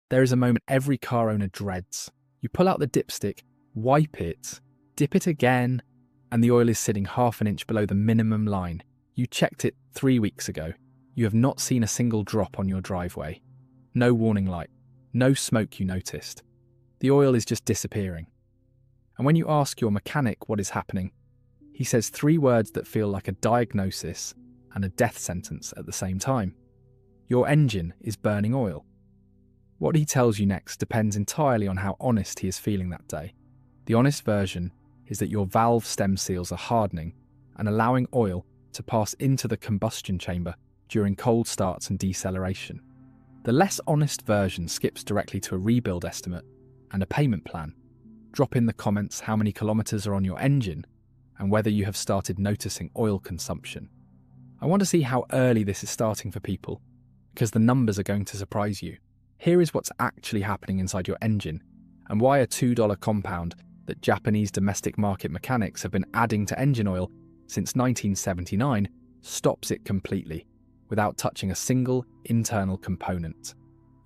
There is a moment every car owner dreads. You pull out the dipstick, wipe it, dip it again, and the oil is sitting half an inch below the minimum line. You checked it 3 weeks ago. You have not seen a single drop on your driveway. No warning light, no smoke you noticed. The oil is just disappearing. And when you ask your mechanic what is happening, he says 3 words that feel like a diagnosis and a death sentence at the same time. Your engine is burning oil. What he tells you next depends entirely on how honest he is feeling that day. The honest version is that your valve stem seals are hardening and allowing oil to pass into the combustion chamber during cold starts and deceleration. The less honest version skips directly to a rebuild estimate and a payment plan. Drop in the comments how many kilometers are on your engine and whether you have started noticing oil consumption. I want to see how early this is starting for people, because the numbers are going to surprise you. Here is what's actually happening inside your engine, and why a $2 compound that Japanese domestic market mechanics have been adding to engine oil since 1979 stops it completely, without touching a single internal component.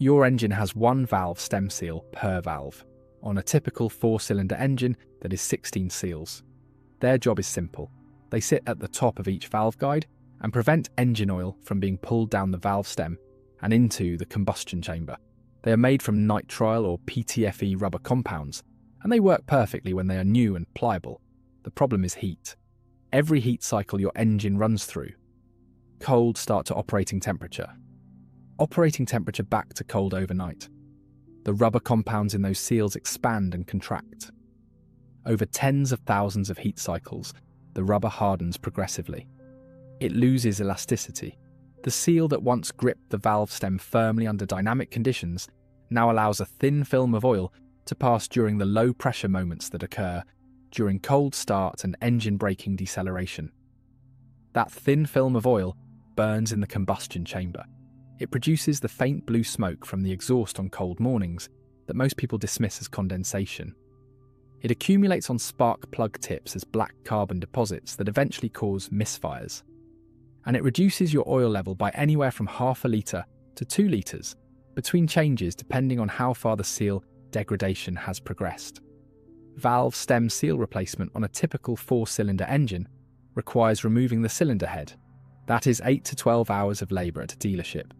Your engine has 1 valve stem seal per valve, on a typical 4-cylinder engine that is 16 seals. Their job is simple. They sit at the top of each valve guide and prevent engine oil from being pulled down the valve stem and into the combustion chamber. They are made from nitrile or PTFE rubber compounds, and they work perfectly when they are new and pliable. The problem is heat. Every heat cycle your engine runs through. Cold start to operating temperature. Operating temperature back to cold overnight. The rubber compounds in those seals expand and contract. Over tens of thousands of heat cycles, the rubber hardens progressively. It loses elasticity. The seal that once gripped the valve stem firmly under dynamic conditions now allows a thin film of oil to pass during the low pressure moments that occur during cold start and engine braking deceleration. That thin film of oil burns in the combustion chamber. It produces the faint blue smoke from the exhaust on cold mornings that most people dismiss as condensation. It accumulates on spark plug tips as black carbon deposits that eventually cause misfires. And it reduces your oil level by anywhere from half a litre to 2 litres, between changes depending on how far the seal degradation has progressed. Valve stem seal replacement on a typical 4-cylinder engine requires removing the cylinder head. That is 8 to 12 hours of labour at a dealership.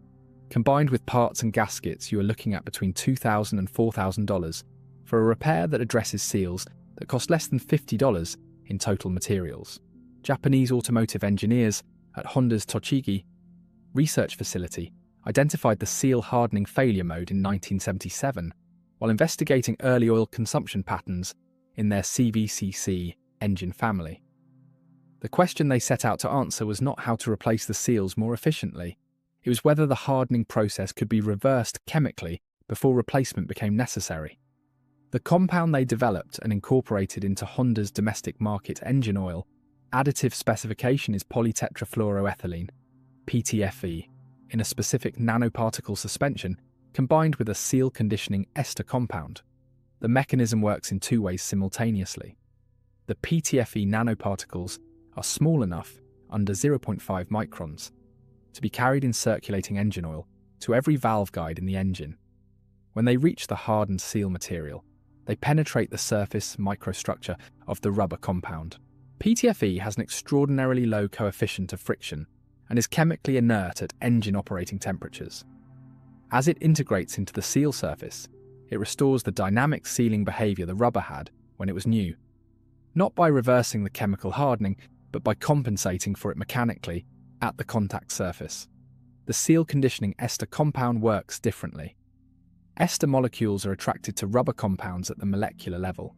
Combined with parts and gaskets, you are looking at between $2,000 and $4,000 for a repair that addresses seals that cost less than $50 in total materials. Japanese automotive engineers at Honda's Tochigi research facility identified the seal hardening failure mode in 1977 while investigating early oil consumption patterns in their CVCC engine family. The question they set out to answer was not how to replace the seals more efficiently. It was whether the hardening process could be reversed chemically before replacement became necessary. The compound they developed and incorporated into Honda's domestic market engine oil additive specification is polytetrafluoroethylene, PTFE, in a specific nanoparticle suspension combined with a seal conditioning ester compound. The mechanism works in 2 ways simultaneously. The PTFE nanoparticles are small enough, under 0.5 microns, to be carried in circulating engine oil to every valve guide in the engine. When they reach the hardened seal material, they penetrate the surface microstructure of the rubber compound. PTFE has an extraordinarily low coefficient of friction and is chemically inert at engine operating temperatures. As it integrates into the seal surface, it restores the dynamic sealing behaviour the rubber had when it was new, not by reversing the chemical hardening, but by compensating for it mechanically at the contact surface. The seal conditioning ester compound works differently. Ester molecules are attracted to rubber compounds at the molecular level.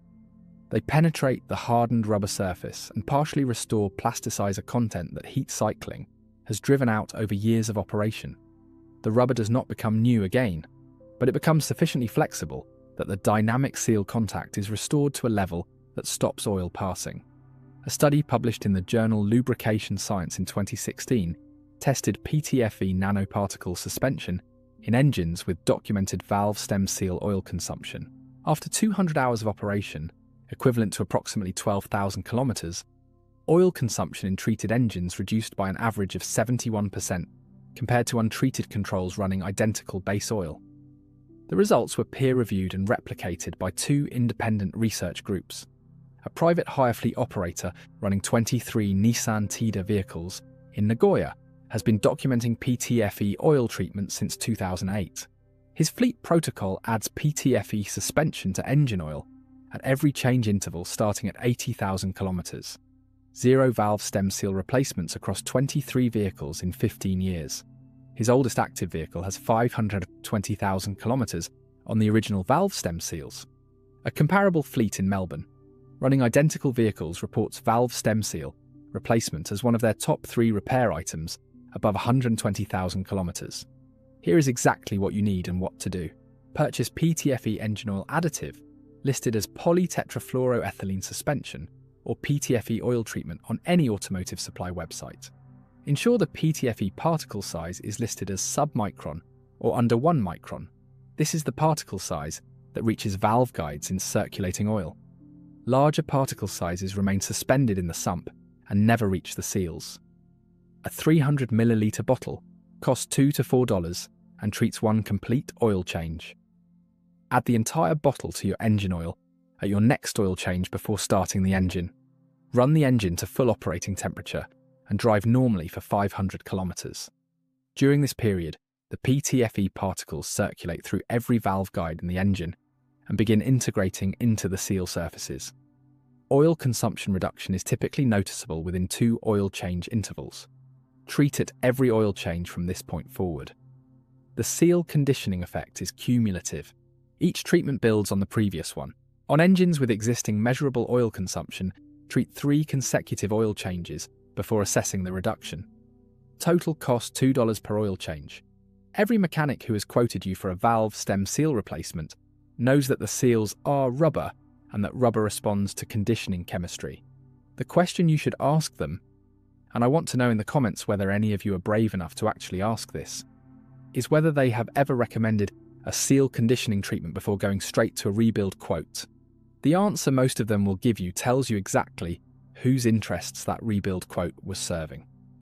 They penetrate the hardened rubber surface and partially restore plasticizer content that heat cycling has driven out over years of operation. The rubber does not become new again, but it becomes sufficiently flexible that the dynamic seal contact is restored to a level that stops oil passing. A study published in the journal Lubrication Science in 2016 tested PTFE nanoparticle suspension in engines with documented valve stem seal oil consumption. After 200 hours of operation, equivalent to approximately 12,000 kilometers, oil consumption in treated engines reduced by an average of 71% compared to untreated controls running identical base oil. The results were peer-reviewed and replicated by 2 independent research groups. A private hire fleet operator running 23 Nissan Teda vehicles in Nagoya has been documenting PTFE oil treatment since 2008. His fleet protocol adds PTFE suspension to engine oil at every change interval starting at 80,000 kilometers. 0 valve stem seal replacements across 23 vehicles in 15 years. His oldest active vehicle has 520,000 kilometers on the original valve stem seals. A comparable fleet in Melbourne, running identical vehicles, reports valve stem seal replacement as one of their top 3 repair items above 120,000 kilometers. Here is exactly what you need and what to do. Purchase PTFE engine oil additive listed as polytetrafluoroethylene suspension or PTFE oil treatment on any automotive supply website. Ensure the PTFE particle size is listed as sub-micron or under 1 micron. This is the particle size that reaches valve guides in circulating oil. Larger particle sizes remain suspended in the sump and never reach the seals. A 300 milliliter bottle costs $2 to $4 and treats 1 complete oil change. Add the entire bottle to your engine oil at your next oil change before starting the engine. Run the engine to full operating temperature and drive normally for 500 kilometers. During this period, the PTFE particles circulate through every valve guide in the engine and begin integrating into the seal surfaces. Oil consumption reduction is typically noticeable within 2 oil change intervals. Treat at every oil change from this point forward. The seal conditioning effect is cumulative. Each treatment builds on the previous one. On engines with existing measurable oil consumption, treat 3 consecutive oil changes before assessing the reduction. Total cost $2 per oil change. Every mechanic who has quoted you for a valve stem seal replacement knows that the seals are rubber and that rubber responds to conditioning chemistry. The question you should ask them, and I want to know in the comments whether any of you are brave enough to actually ask this, is whether they have ever recommended a seal conditioning treatment before going straight to a rebuild quote. The answer most of them will give you tells you exactly whose interests that rebuild quote was serving.